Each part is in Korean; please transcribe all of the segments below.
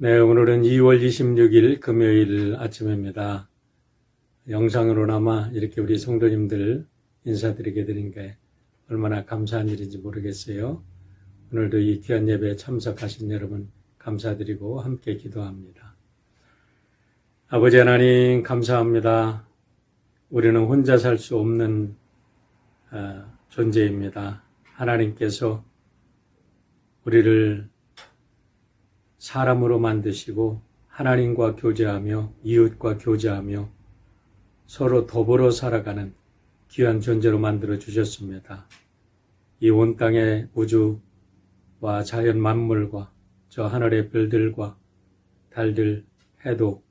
네, 오늘은 2월 26일 금요일 아침입니다. 영상으로나마 이렇게 우리 성도님들 인사드리게 되는 게 얼마나 감사한 일인지 모르겠어요. 오늘도 이 귀한 예배에 참석하신 여러분 감사드리고 함께 기도합니다. 아버지 하나님 감사합니다. 우리는 혼자 살 수 없는 존재입니다. 하나님께서 우리를 사람으로 만드시고 하나님과 교제하며 이웃과 교제하며 서로 더불어 살아가는 귀한 존재로 만들어 주셨습니다. 이 온 땅의 우주와 자연 만물과 저 하늘의 별들과 달들, 해도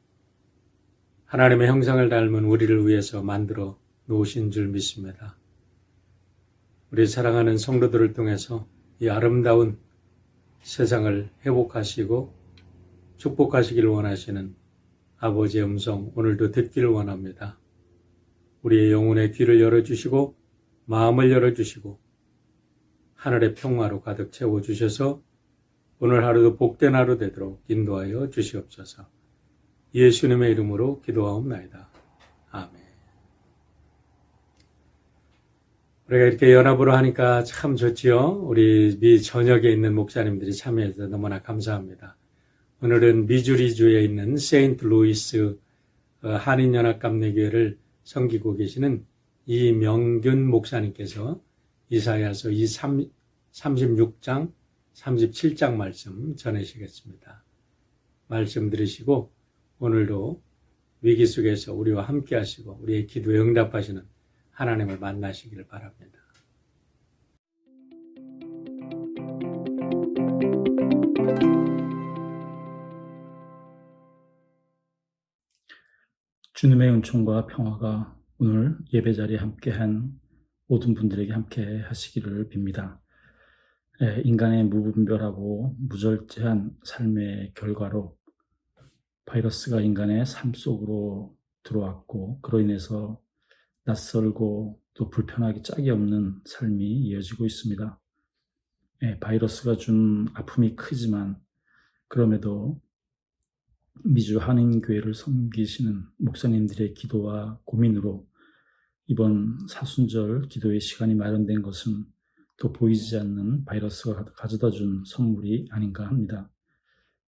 하나님의 형상을 닮은 우리를 위해서 만들어 놓으신 줄 믿습니다. 우리 사랑하는 성도들을 통해서 이 아름다운 세상을 회복하시고 축복하시기를 원하시는 아버지의 음성 오늘도 듣기를 원합니다. 우리의 영혼의 귀를 열어주시고 마음을 열어주시고 하늘의 평화로 가득 채워주셔서 오늘 하루도 복된 하루 되도록 인도하여 주시옵소서. 예수님의 이름으로 기도하옵나이다. 아멘. 우리가 이렇게 연합으로 하니까 참 좋지요. 우리 미 전역에 있는 목사님들이 참여해서 너무나 감사합니다. 오늘은 미주리주에 있는 세인트루이스 한인연합감리교회를 섬기고 계시는 이명균 목사님께서 이사야서 36장, 37장 말씀 전해주시겠습니다. 말씀 들으시고 오늘도 위기 속에서 우리와 함께 하시고 우리의 기도에 응답하시는 하나님을 만나시기를 바랍니다. 주님의 은총과 평화가 오늘 예배 자리에 함께한 모든 분들에게 함께 하시기를 빕니다. 인간의 무분별하고 무절제한 삶의 결과로 바이러스가 인간의 삶 속으로 들어왔고 그로 인해서 낯설고 또 불편하기 짝이 없는 삶이 이어지고 있습니다. 바이러스가 준 아픔이 크지만 그럼에도 미주 한인교회를 섬기시는 목사님들의 기도와 고민으로 이번 사순절 기도의 시간이 마련된 것은 또 보이지 않는 바이러스가 가져다 준 선물이 아닌가 합니다.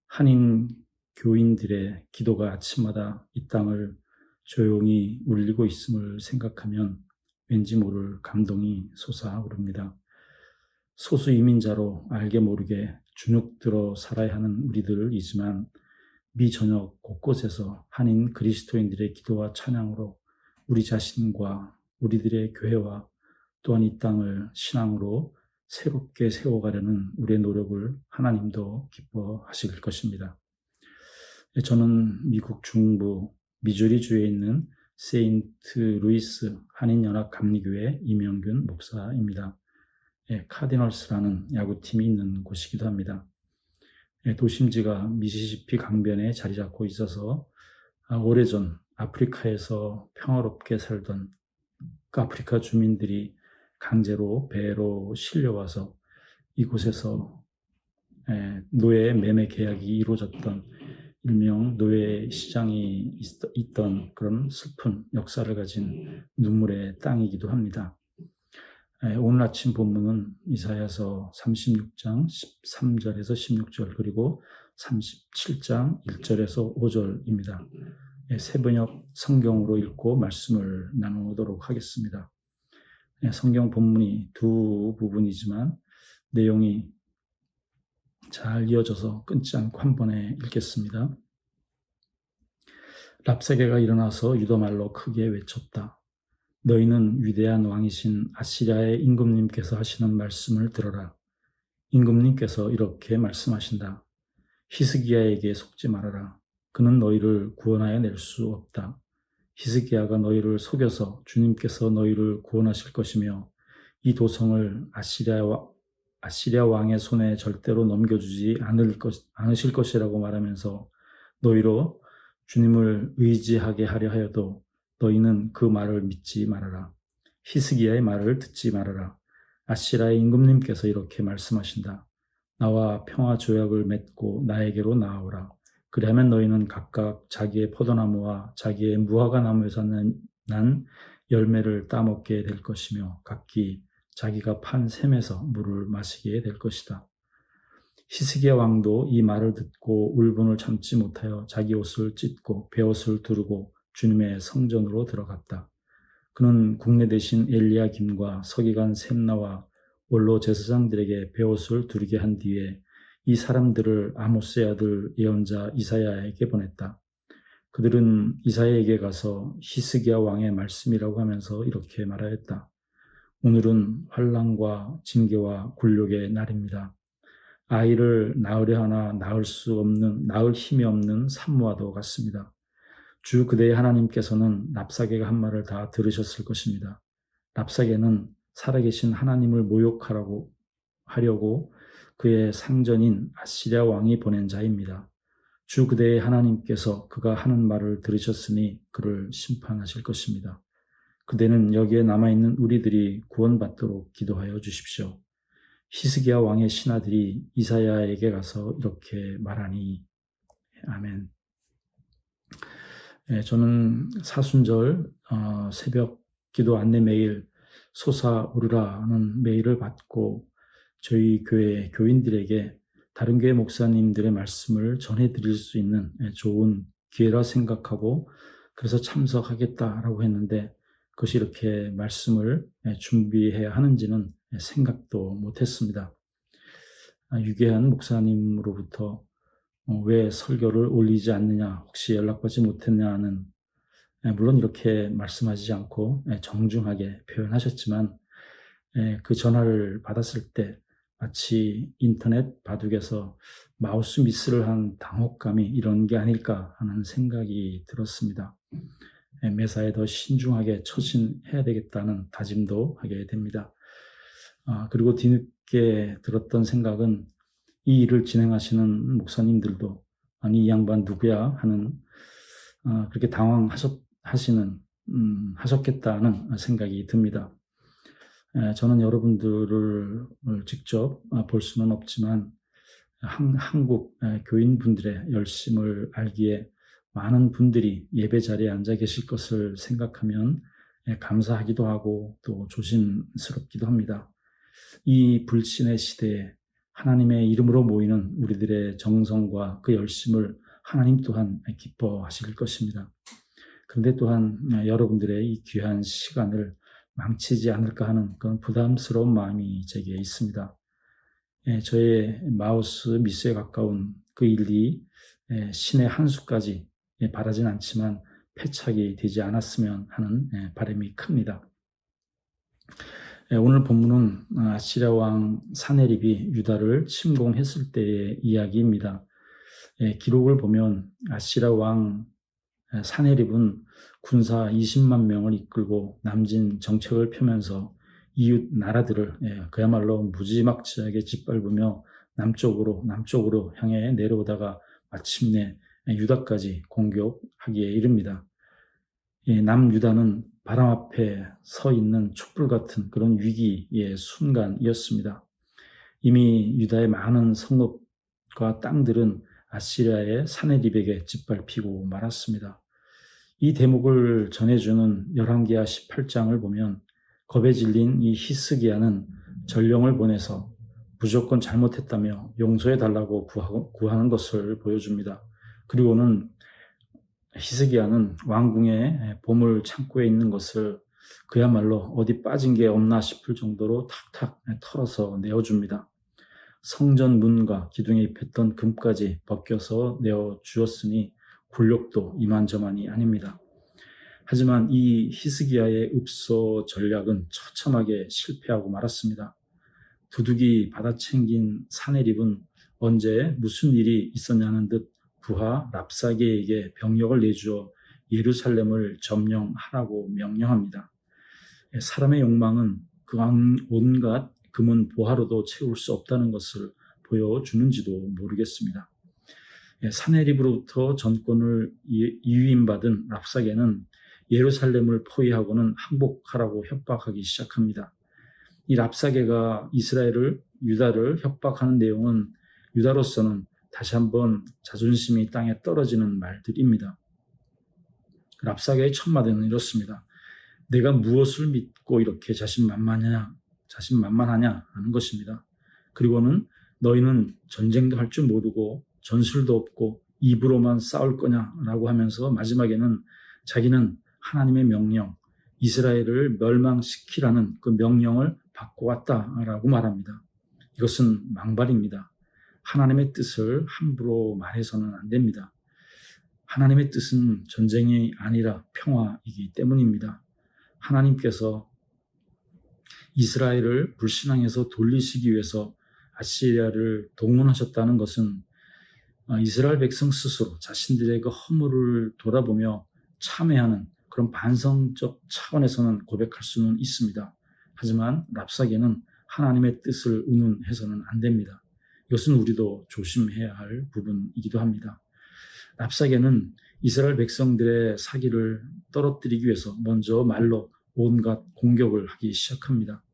한인 교인들의 기도가 아침마다 이 땅을 조용히 울리고 있음을 생각하면 왠지 모를 감동이 솟아오릅니다. 소수 이민자로 알게 모르게 주눅들어 살아야 하는 우리들이지만 미 전역 곳곳에서 한인 그리스도인들의 기도와 찬양으로 우리 자신과 우리들의 교회와 또한 이 땅을 신앙으로 새롭게 세워가려는 우리의 노력을 하나님도 기뻐하실 것입니다. 저는 미국 중부 미주리주에 있는 세인트 루이스 한인연합감리교회 이명균 목사입니다. 카디널스라는 야구팀이 있는 곳이기도 합니다. 도심지가 미시시피 강변에 자리 잡고 있어서 오래전 아프리카에서 평화롭게 살던 그 아프리카 주민들이 강제로 배로 실려와서 이곳에서 노예 매매 계약이 이루어졌던 일명 노예 시장이 있던 그런 슬픈 역사를 가진 눈물의 땅이기도 합니다. 오늘 아침 본문은 이사야서 36장 13절에서 16절 그리고 37장 1절에서 5절입니다. 새번역 성경으로 읽고 말씀을 나누도록 하겠습니다. 성경 본문이 두 부분이지만 내용이 잘 이어져서 끊지 않고 한 번에 읽겠습니다. 랍사게가 일어나서 유다말로 크게 외쳤다. 너희는 위대한 왕이신 아시리아의 임금님께서 하시는 말씀을 들어라. 임금님께서 이렇게 말씀하신다. 히스기야에게 속지 말아라. 그는 너희를 구원하여 낼 수 없다. 히스기야가 너희를 속여서 주님께서 너희를 구원하실 것이며 이 도성을 아시리아 왕의 손에 절대로 넘겨주지 않으실 것이라고 말하면서 너희로 주님을 의지하게 하려 하여도 너희는 그 말을 믿지 말아라. 히스기야의 말을 듣지 말아라. 아시리아의 임금님께서 이렇게 말씀하신다. 나와 평화 조약을 맺고 나에게로 나아오라. 그리하면 너희는 각각 자기의 포도나무와 자기의 무화과 나무에서 난 열매를 따먹게 될 것이며 각기 자기가 판 샘에서 물을 마시게 될 것이다. 히스기야 왕도 이 말을 듣고 울분을 참지 못하여 자기 옷을 찢고 베옷을 두르고 주님의 성전으로 들어갔다. 그는 국내 대신 엘리야김과 서기관 셈나와 원로 제사장들에게 베옷을 두르게 한 뒤에 이 사람들을 아모스의 아들 예언자 이사야에게 보냈다. 그들은 이사야에게 가서 히스기야 왕의 말씀이라고 하면서 이렇게 말하였다. 오늘은 환난과 징계와 굴욕의 날입니다. 아이를 낳으려 하나 낳을 힘이 없는 산모와도 같습니다. 주 그대의 하나님께서는 랍사게가 한 말을 다 들으셨을 것입니다. 랍사게는 살아계신 하나님을 모욕하려고 그의 상전인 아시리아 왕이 보낸 자입니다. 주 그대의 하나님께서 그가 하는 말을 들으셨으니 그를 심판하실 것입니다. 그대는 여기에 남아있는 우리들이 구원받도록 기도하여 주십시오. 히스기야 왕의 신하들이 이사야에게 가서 이렇게 말하니 아멘. 저는 사순절 새벽 기도 안내 메일 솟아오르라는 메일을 받고 저희 교회 교인들에게 다른 교회 목사님들의 말씀을 전해드릴 수 있는 좋은 기회라 생각하고 그래서 참석하겠다라고 했는데 그것이 이렇게 말씀을 준비해야 하는지는 생각도 못했습니다. 유계한 목사님으로부터 왜 설교를 올리지 않느냐, 혹시 연락받지 못했냐는 물론 이렇게 말씀하시지 않고 정중하게 표현하셨지만 그 전화를 받았을 때 마치 인터넷 바둑에서 마우스 미스를 한 당혹감이 이런 게 아닐까 하는 생각이 들었습니다. 매사에 더 신중하게 처신해야 되겠다는 다짐도 하게 됩니다. 그리고 뒤늦게 들었던 생각은 이 일을 진행하시는 목사님들도 아니 이 양반 누구야 하는 그렇게 하셨겠다는 생각이 듭니다. 저는 여러분들을 직접 볼 수는 없지만 한국 교인분들의 열심을 알기에 많은 분들이 예배 자리에 앉아 계실 것을 생각하면 감사하기도 하고 또 조심스럽기도 합니다. 이 불신의 시대에 하나님의 이름으로 모이는 우리들의 정성과 그 열심을 하나님 또한 기뻐하실 것입니다. 그런데 또한 여러분들의 이 귀한 시간을 망치지 않을까 하는 그런 부담스러운 마음이 제게 있습니다. 저의 마우스 미스에 가까운 그 일이 신의 한 수까지 바라진 않지만 패착이 되지 않았으면 하는 바람이 큽니다. 오늘 본문은 아시리아 왕 사네립이 유다를 침공했을 때의 이야기입니다. 기록을 보면 아시리아 왕 사네립은 군사 20만 명을 이끌고 남진 정책을 펴면서 이웃 나라들을 그야말로 무지막지하게 짓밟으며 남쪽으로 향해 내려오다가 마침내 유다까지 공격하기에 이릅니다. 남유다는 바람 앞에 서 있는 촛불 같은 그런 위기의 순간이었습니다. 이미 유다의 많은 성읍과 땅들은 아시리아의 사네립에게 짓밟히고 말았습니다. 이 대목을 전해주는 열왕기하 18장을 보면 겁에 질린 이 히스기야는 전령을 보내서 무조건 잘못했다며 용서해달라고 구하는 것을 보여줍니다. 그리고는 히스기야는 왕궁의 보물 창고에 있는 것을 그야말로 어디 빠진 게 없나 싶을 정도로 탁탁 털어서 내어줍니다. 성전 문과 기둥에 입혔던 금까지 벗겨서 내어주었으니 굴욕도 이만저만이 아닙니다. 하지만 이 히스기야의 읍소 전략은 처참하게 실패하고 말았습니다. 두둑이 받아챙긴 사네립은 언제 무슨 일이 있었냐는 듯 부하 랍사게에게 병력을 내주어 예루살렘을 점령하라고 명령합니다. 사람의 욕망은 그 온갖 금은 보화로도 채울 수 없다는 것을 보여주는지도 모르겠습니다. 사네립으로부터 전권을 위임받은 랍사게는 예루살렘을 포위하고는 항복하라고 협박하기 시작합니다. 이 랍사게가 유다를 협박하는 내용은 유다로서는 다시 한번 자존심이 땅에 떨어지는 말들입니다. 랍사게의 첫 마디는 이렇습니다. 내가 무엇을 믿고 이렇게 자신만만하냐 하는 것입니다. 그리고는 너희는 전쟁도 할 줄 모르고 전술도 없고 입으로만 싸울 거냐라고 하면서 마지막에는 자기는 하나님의 명령, 이스라엘을 멸망시키라는 그 명령을 받고 왔다라고 말합니다. 이것은 망발입니다. 하나님의 뜻을 함부로 말해서는 안 됩니다. 하나님의 뜻은 전쟁이 아니라 평화이기 때문입니다. 하나님께서 이스라엘을 불신앙에서 돌리시기 위해서 아시리아를 동원하셨다는 것은 이스라엘 백성 스스로 자신들의 그 허물을 돌아보며 참회하는 그런 반성적 차원에서는 고백할 수는 있습니다. 하지만 랍사게는 하나님의 뜻을 운운해서는 안 됩니다. 이것은 우리도 조심해야 할 부분이기도 합니다. 랍사게는 이스라엘 백성들의 사기를 떨어뜨리기 위해서 먼저 말로 온갖 공격을 하기 시작합니다.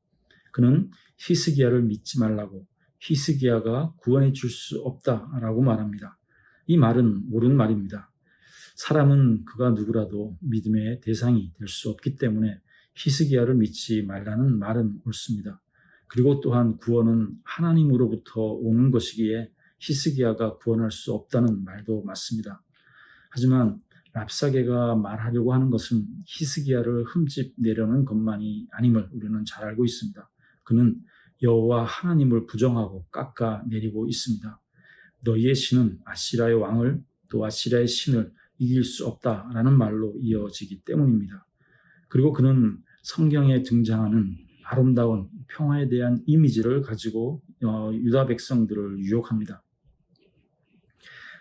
그는 히스기야를 믿지 말라고, 히스기야가 구원해 줄 수 없다라고 말합니다. 이 말은 옳은 말입니다. 사람은 그가 누구라도 믿음의 대상이 될 수 없기 때문에 히스기야를 믿지 말라는 말은 옳습니다. 그리고 또한 구원은 하나님으로부터 오는 것이기에 히스기야가 구원할 수 없다는 말도 맞습니다. 하지만 랍사게가 말하려고 하는 것은 히스기야를 흠집내려는 것만이 아님을 우리는 잘 알고 있습니다. 그는 여호와 하나님을 부정하고 깎아내리고 있습니다. 너희의 신은 아시라의 왕을 또 아시라의 신을 이길 수 없다라는 말로 이어지기 때문입니다. 그리고 그는 성경에 등장하는 아름다운 평화에 대한 이미지를 가지고 유다 백성들을 유혹합니다.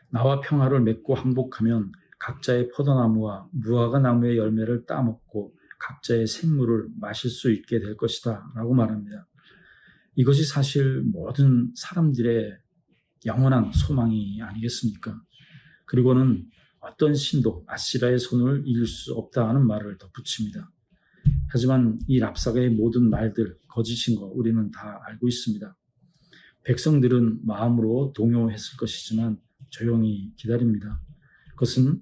나와 평화를 맺고 항복하면 각자의 포도나무와 무화과 나무의 열매를 따먹고 각자의 생물을 마실 수 있게 될 것이다 라고 말합니다. 이것이 사실 모든 사람들의 영원한 소망이 아니겠습니까? 그리고는 어떤 신도 아시라의 손을 이길 수 없다는 말을 덧붙입니다. 하지만 이 랍사게의 모든 말들 거짓인 거 우리는 다 알고 있습니다. 백성들은 마음으로 동요했을 것이지만 조용히 기다립니다. 그것은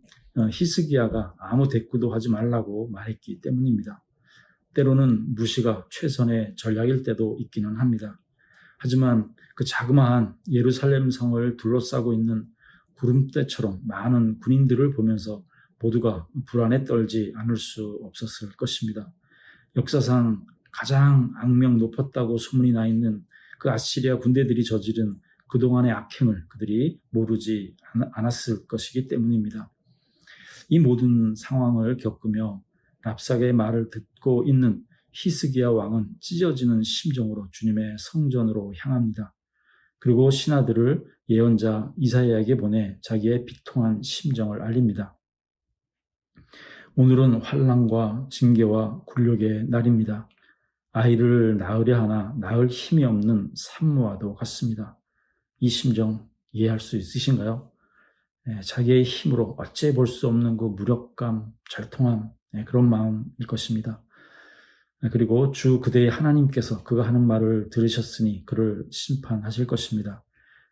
히스기야가 아무 대꾸도 하지 말라고 말했기 때문입니다. 때로는 무시가 최선의 전략일 때도 있기는 합니다. 하지만 그 자그마한 예루살렘 성을 둘러싸고 있는 구름대처럼 많은 군인들을 보면서 모두가 불안에 떨지 않을 수 없었을 것입니다. 역사상 가장 악명 높았다고 소문이 나 있는 그 아시리아 군대들이 저지른 그동안의 악행을 그들이 모르지 않았을 것이기 때문입니다. 이 모든 상황을 겪으며 랍사게의 말을 듣고 있는 히스기야 왕은 찢어지는 심정으로 주님의 성전으로 향합니다. 그리고 신하들을 예언자 이사야에게 보내 자기의 비통한 심정을 알립니다. 오늘은 환난과 징계와 굴욕의 날입니다. 아이를 낳으려 하나 낳을 힘이 없는 산모와도 같습니다. 이 심정 이해할 수 있으신가요? 자기의 힘으로 어찌 볼 수 없는 그 무력감, 절통함, 그런 마음일 것입니다. 그리고 주 그대의 하나님께서 그가 하는 말을 들으셨으니 그를 심판하실 것입니다.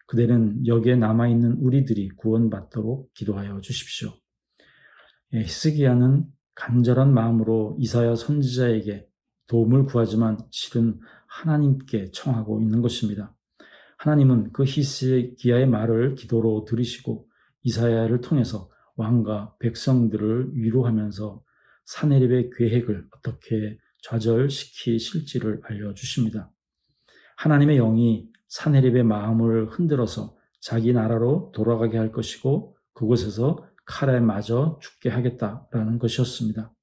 그대는 여기에 남아있는 우리들이 구원받도록 기도하여 주십시오. 히스기야는 간절한 마음으로 이사야 선지자에게 도움을 구하지만 실은 하나님께 청하고 있는 것입니다. 하나님은 그 히스기야의 말을 기도로 들으시고 이사야를 통해서 왕과 백성들을 위로하면서 사네립의 계획을 어떻게 좌절시키실지를 알려주십니다. 하나님의 영이 사네립의 마음을 흔들어서 자기 나라로 돌아가게 할 것이고 그곳에서 칼에 맞아 죽게 하겠다라는 것이었습니다.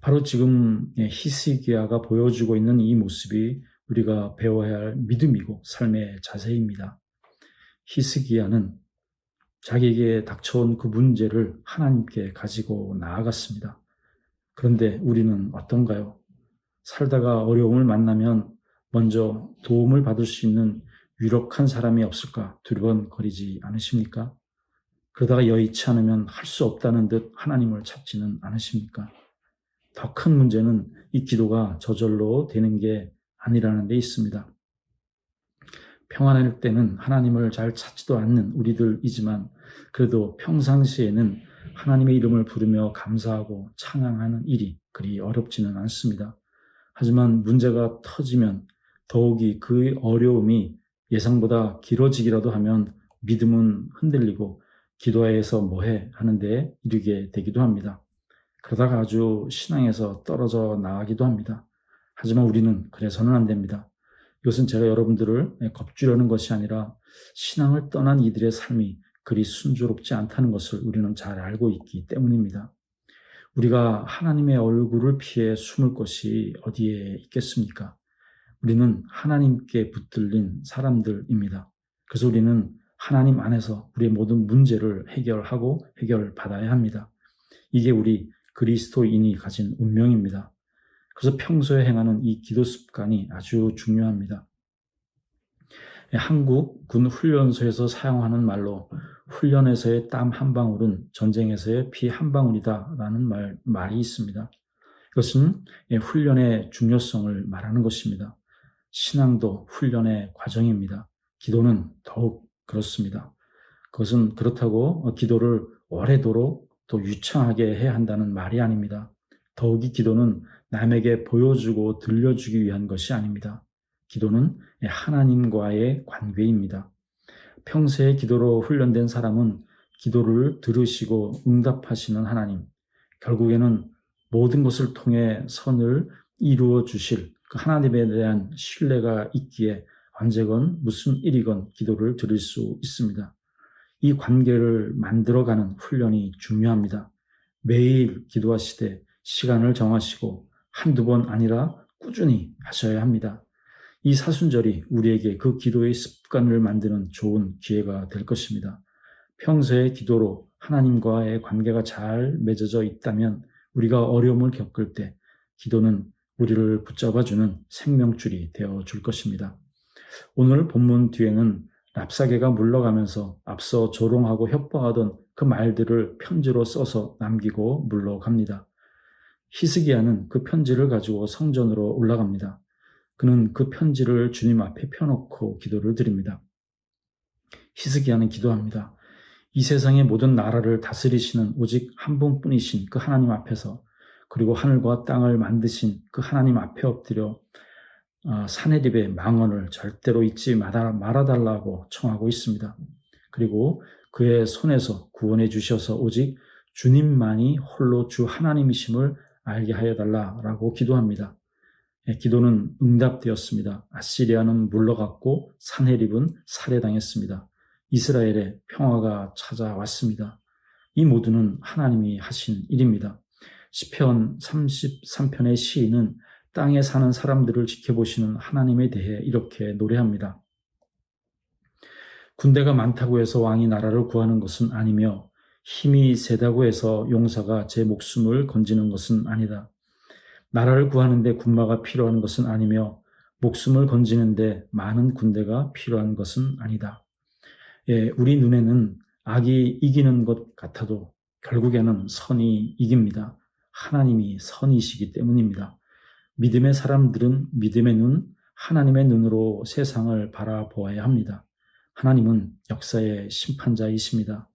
바로 지금 히스기야가 보여주고 있는 이 모습이 우리가 배워야 할 믿음이고 삶의 자세입니다. 히스기야는 자기에게 닥쳐온 그 문제를 하나님께 가지고 나아갔습니다. 그런데 우리는 어떤가요? 살다가 어려움을 만나면 먼저 도움을 받을 수 있는 유력한 사람이 없을까 두려워거리지 않으십니까? 그러다가 여의치 않으면 할 수 없다는 듯 하나님을 찾지는 않으십니까? 더 큰 문제는 이 기도가 저절로 되는 게 아니라는 데 있습니다. 평안할 때는 하나님을 잘 찾지도 않는 우리들이지만 그래도 평상시에는 하나님의 이름을 부르며 감사하고 찬양하는 일이 그리 어렵지는 않습니다. 하지만 문제가 터지면 더욱이 그 어려움이 예상보다 길어지기라도 하면 믿음은 흔들리고 기도해서 뭐해 하는 데 이르게 되기도 합니다. 그러다가 아주 신앙에서 떨어져 나가기도 합니다. 하지만 우리는 그래서는 안 됩니다. 이것은 제가 여러분들을 겁주려는 것이 아니라 신앙을 떠난 이들의 삶이 그리 순조롭지 않다는 것을 우리는 잘 알고 있기 때문입니다. 우리가 하나님의 얼굴을 피해 숨을 곳이 어디에 있겠습니까? 우리는 하나님께 붙들린 사람들입니다. 그래서 우리는 하나님 안에서 우리의 모든 문제를 해결하고 해결받아야 합니다. 이게 우리 그리스도인이 가진 운명입니다. 그래서 평소에 행하는 이 기도 습관이 아주 중요합니다. 한국 군 훈련소에서 사용하는 말로 훈련에서의 땀 한 방울은 전쟁에서의 피 한 방울이다라는 말이 있습니다. 이것은 훈련의 중요성을 말하는 것입니다. 신앙도 훈련의 과정입니다. 기도는 더욱 그렇습니다. 그것은 그렇다고 기도를 오래도록 또 유창하게 해야 한다는 말이 아닙니다. 더욱이 기도는 남에게 보여주고 들려주기 위한 것이 아닙니다. 기도는 하나님과의 관계입니다. 평소에 기도로 훈련된 사람은 기도를 들으시고 응답하시는 하나님, 결국에는 모든 것을 통해 선을 이루어 주실 그 하나님에 대한 신뢰가 있기에 언제건 무슨 일이건 기도를 드릴 수 있습니다. 이 관계를 만들어가는 훈련이 중요합니다. 매일 기도하시되 시간을 정하시고 한두 번 아니라 꾸준히 하셔야 합니다. 이 사순절이 우리에게 그 기도의 습관을 만드는 좋은 기회가 될 것입니다. 평소에 기도로 하나님과의 관계가 잘 맺어져 있다면 우리가 어려움을 겪을 때 기도는 우리를 붙잡아주는 생명줄이 되어줄 것입니다. 오늘 본문 뒤에는 랍사게가 물러가면서 앞서 조롱하고 협박하던 그 말들을 편지로 써서 남기고 물러갑니다. 히스기야는 그 편지를 가지고 성전으로 올라갑니다. 그는 그 편지를 주님 앞에 펴놓고 기도를 드립니다. 히스기야는 기도합니다. 이 세상의 모든 나라를 다스리시는 오직 한 분뿐이신 그 하나님 앞에서 그리고 하늘과 땅을 만드신 그 하나님 앞에 엎드려 사내립의 망언을 절대로 잊지 말아달라고 청하고 있습니다. 그리고 그의 손에서 구원해 주셔서 오직 주님만이 홀로 주 하나님이심을 알게 하여 달라라고 기도합니다. 기도는 응답되었습니다. 아시리아는 물러갔고 사내립은 살해당했습니다. 이스라엘에 평화가 찾아왔습니다. 이 모두는 하나님이 하신 일입니다. 시편 33편의 시인은 땅에 사는 사람들을 지켜보시는 하나님에 대해 이렇게 노래합니다. 군대가 많다고 해서 왕이 나라를 구하는 것은 아니며 힘이 세다고 해서 용사가 제 목숨을 건지는 것은 아니다. 나라를 구하는데 군마가 필요한 것은 아니며 목숨을 건지는데 많은 군대가 필요한 것은 아니다. 우리 눈에는 악이 이기는 것 같아도 결국에는 선이 이깁니다. 하나님이 선이시기 때문입니다. 믿음의 사람들은 믿음의 눈, 하나님의 눈으로 세상을 바라보아야 합니다. 하나님은 역사의 심판자이십니다.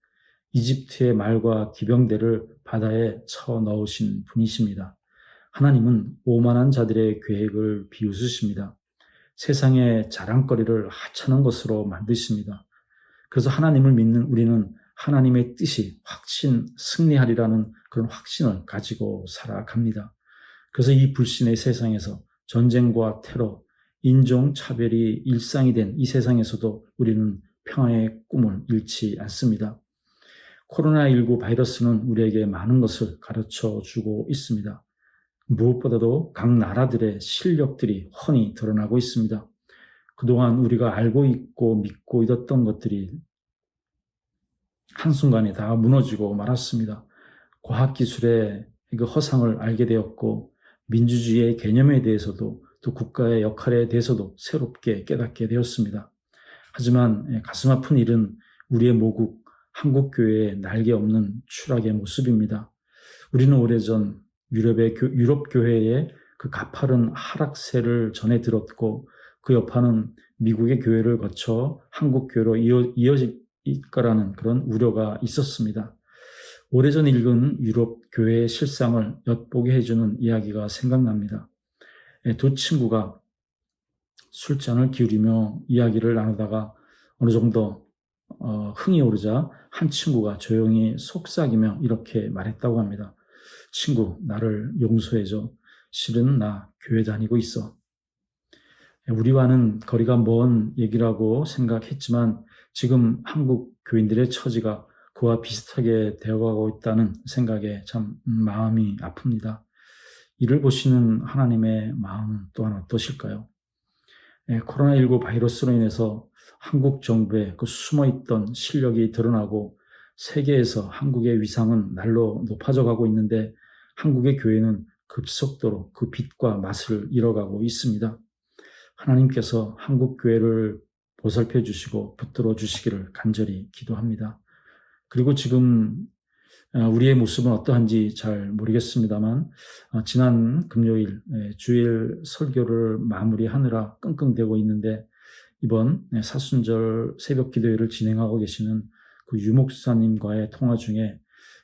이집트의 말과 기병대를 바다에 쳐넣으신 분이십니다. 하나님은 오만한 자들의 계획을 비웃으십니다. 세상의 자랑거리를 하찮은 것으로 만드십니다. 그래서 하나님을 믿는 우리는 하나님의 뜻이 승리하리라는 그런 확신을 가지고 살아갑니다. 그래서 이 불신의 세상에서 전쟁과 테러, 인종차별이 일상이 된 이 세상에서도 우리는 평화의 꿈을 잃지 않습니다. 코로나19 바이러스는 우리에게 많은 것을 가르쳐 주고 있습니다. 무엇보다도 각 나라들의 실력들이 훤히 드러나고 있습니다. 그동안 우리가 알고 있고 믿고 있었던 것들이 한순간에 다 무너지고 말았습니다. 과학기술의 그 허상을 알게 되었고 민주주의의 개념에 대해서도 또 국가의 역할에 대해서도 새롭게 깨닫게 되었습니다. 하지만 가슴 아픈 일은 우리의 모국 한국교회의 날개 없는 추락의 모습입니다. 우리는 오래전 유럽 교회의 그 가파른 하락세를 전해 들었고 그 여파는 미국의 교회를 거쳐 한국 교회로 이어질 거라는 그런 우려가 있었습니다. 오래전 읽은 유럽 교회의 실상을 엿보게 해주는 이야기가 생각납니다. 두 친구가 술잔을 기울이며 이야기를 나누다가 어느 정도 흥이 오르자 한 친구가 조용히 속삭이며 이렇게 말했다고 합니다. 친구, 나를 용서해줘. 실은 나 교회 다니고 있어. 우리와는 거리가 먼 얘기라고 생각했지만 지금 한국 교인들의 처지가 그와 비슷하게 되어가고 있다는 생각에 참 마음이 아픕니다. 이를 보시는 하나님의 마음은 또한 어떠실까요? 코로나19 바이러스로 인해서 한국 정부의 그 숨어있던 실력이 드러나고 세계에서 한국의 위상은 날로 높아져 가고 있는데 한국의 교회는 급속도로 그 빛과 맛을 잃어가고 있습니다. 하나님께서 한국 교회를 보살펴 주시고 붙들어 주시기를 간절히 기도합니다. 그리고 지금 우리의 모습은 어떠한지 잘 모르겠습니다만 지난 금요일 주일 설교를 마무리하느라 끙끙대고 있는데 이번 사순절 새벽 기도회를 진행하고 계시는 그 유목사님과의 통화 중에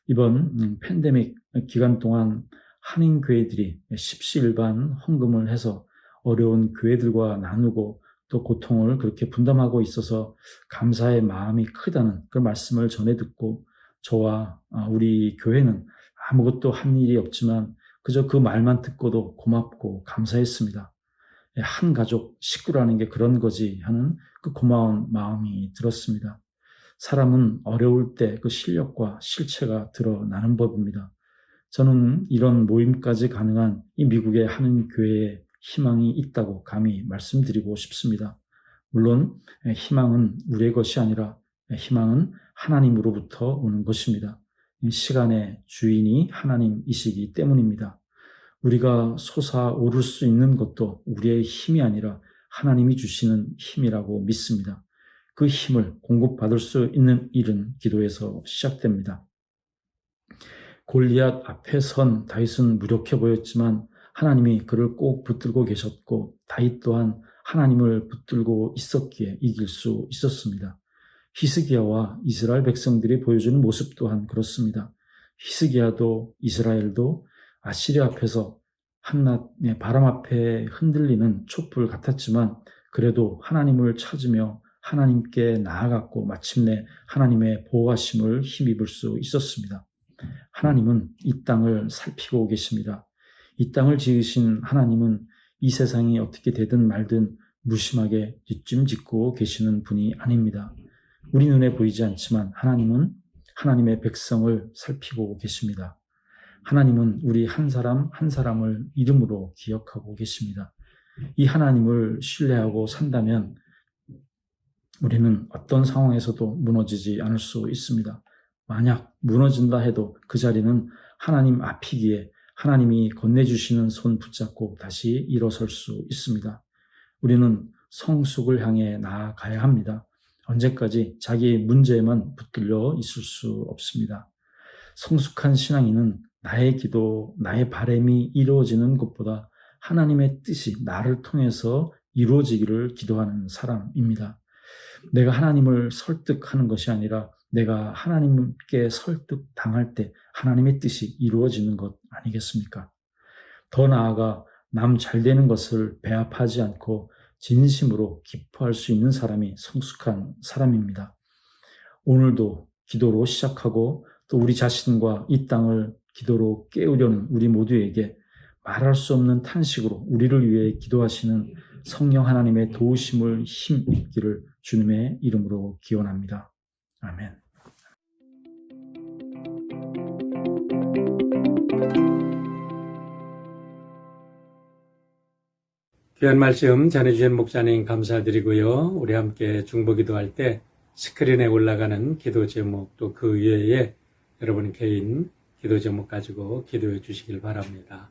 이번 팬데믹 기간 동안 한인교회들이 십시일반 헌금을 해서 어려운 교회들과 나누고 또 고통을 그렇게 분담하고 있어서 감사의 마음이 크다는 그 말씀을 전해 듣고 저와 우리 교회는 아무것도 한 일이 없지만 그저 그 말만 듣고도 고맙고 감사했습니다. 한 가족 식구라는 게 그런 거지 하는 그 고마운 마음이 들었습니다. 사람은 어려울 때 그 실력과 실체가 드러나는 법입니다. 저는 이런 모임까지 가능한 이 미국의 한인 교회에 희망이 있다고 감히 말씀드리고 싶습니다. 물론 희망은 우리의 것이 아니라 희망은 하나님으로부터 오는 것입니다. 시간의 주인이 하나님이시기 때문입니다. 우리가 솟아오를 수 있는 것도 우리의 힘이 아니라 하나님이 주시는 힘이라고 믿습니다. 그 힘을 공급받을 수 있는 일은 기도에서 시작됩니다. 골리앗 앞에 선 다윗은 무력해 보였지만 하나님이 그를 꼭 붙들고 계셨고 다윗 또한 하나님을 붙들고 있었기에 이길 수 있었습니다. 히스기야와 이스라엘 백성들이 보여주는 모습 또한 그렇습니다. 히스기야도 이스라엘도 아시리아 앞에서 한낮의 바람 앞에 흔들리는 촛불 같았지만 그래도 하나님을 찾으며 하나님께 나아갔고 마침내 하나님의 보호하심을 힘입을 수 있었습니다. 하나님은 이 땅을 살피고 계십니다. 이 땅을 지으신 하나님은 이 세상이 어떻게 되든 말든 무심하게 뒷짐짓고 계시는 분이 아닙니다. 우리 눈에 보이지 않지만 하나님은 하나님의 백성을 살피고 계십니다. 하나님은 우리 한 사람 한 사람을 이름으로 기억하고 계십니다. 이 하나님을 신뢰하고 산다면 우리는 어떤 상황에서도 무너지지 않을 수 있습니다. 만약 무너진다 해도 그 자리는 하나님 앞이기에 하나님이 건네주시는 손 붙잡고 다시 일어설 수 있습니다. 우리는 성숙을 향해 나아가야 합니다. 언제까지 자기 문제에만 붙들려 있을 수 없습니다. 성숙한 신앙인은 나의 기도, 나의 바람이 이루어지는 것보다 하나님의 뜻이 나를 통해서 이루어지기를 기도하는 사람입니다. 내가 하나님을 설득하는 것이 아니라 내가 하나님께 설득당할 때 하나님의 뜻이 이루어지는 것 아니겠습니까? 더 나아가 남 잘되는 것을 배합하지 않고 진심으로 기뻐할 수 있는 사람이 성숙한 사람입니다. 오늘도 기도로 시작하고 또 우리 자신과 이 땅을 기도로 깨우려는 우리 모두에게 말할 수 없는 탄식으로 우리를 위해 기도하시는 성령 하나님의 도우심을 힘입기를 주님의 이름으로 기원합니다. 아멘. 귀한 말씀 전해주신 목사님 감사드리고요. 우리 함께 중보기도할 때 스크린에 올라가는 기도 제목 또 그 외에 여러분 개인 기도 제목 가지고 기도해 주시길 바랍니다.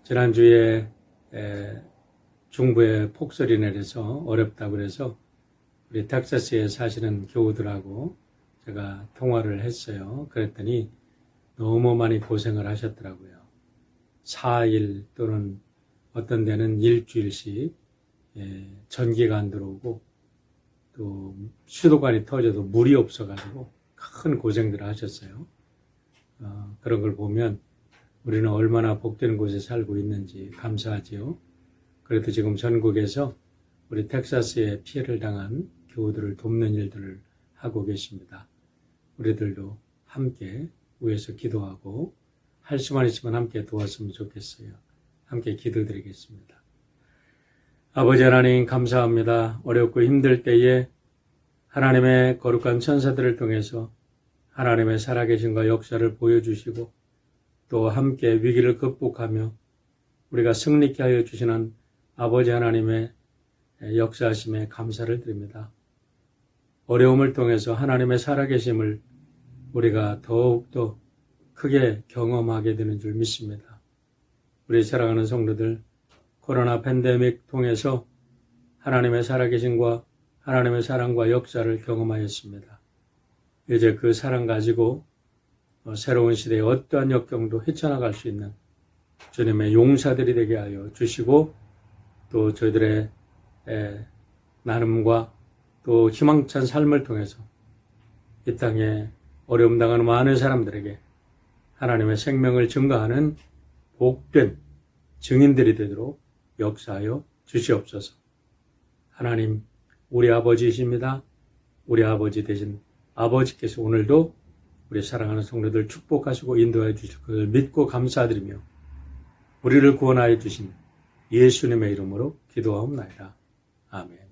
지난주에 중부에 폭설이 내려서 어렵다고 그래서 우리 텍사스에 사시는 교우들하고 제가 통화를 했어요. 그랬더니 너무 많이 고생을 하셨더라고요. 4일 또는 어떤 데는 일주일씩 전기가 안 들어오고 또 수도관이 터져도 물이 없어가지고 큰 고생들을 하셨어요. 그런 걸 보면 우리는 얼마나 복된 곳에 살고 있는지 감사하지요. 그래도 지금 전국에서 우리 텍사스에 피해를 당한 교우들을 돕는 일들을 하고 계십니다. 우리들도 함께 위에서 기도하고 할 수만 있으면 함께 도왔으면 좋겠어요. 함께 기도드리겠습니다. 아버지 하나님 감사합니다. 어렵고 힘들 때에 하나님의 거룩한 천사들을 통해서 하나님의 살아계심과 역사를 보여주시고 또 함께 위기를 극복하며 우리가 승리케 하여 주시는 아버지 하나님의 역사하심에 감사를 드립니다. 어려움을 통해서 하나님의 살아계심을 우리가 더욱더 크게 경험하게 되는 줄 믿습니다. 우리 사랑하는 성도들, 코로나 팬데믹 통해서 하나님의 살아계심과 하나님의 사랑과 역사를 경험하였습니다. 이제 그 사랑 가지고 새로운 시대의 어떠한 역경도 헤쳐나갈 수 있는 주님의 용사들이 되게 하여 주시고 또 저희들의 나눔과 또 희망찬 삶을 통해서 이 땅에 어려움 당하는 많은 사람들에게 하나님의 생명을 증거하는 복된 증인들이 되도록 역사하여 주시옵소서. 하나님, 우리 아버지이십니다. 우리 아버지 되신 아버지께서 오늘도 우리 사랑하는 성도들 축복하시고 인도해 주실 것을 믿고 감사드리며 우리를 구원하여 주신 예수님의 이름으로 기도하옵나이다. 아멘.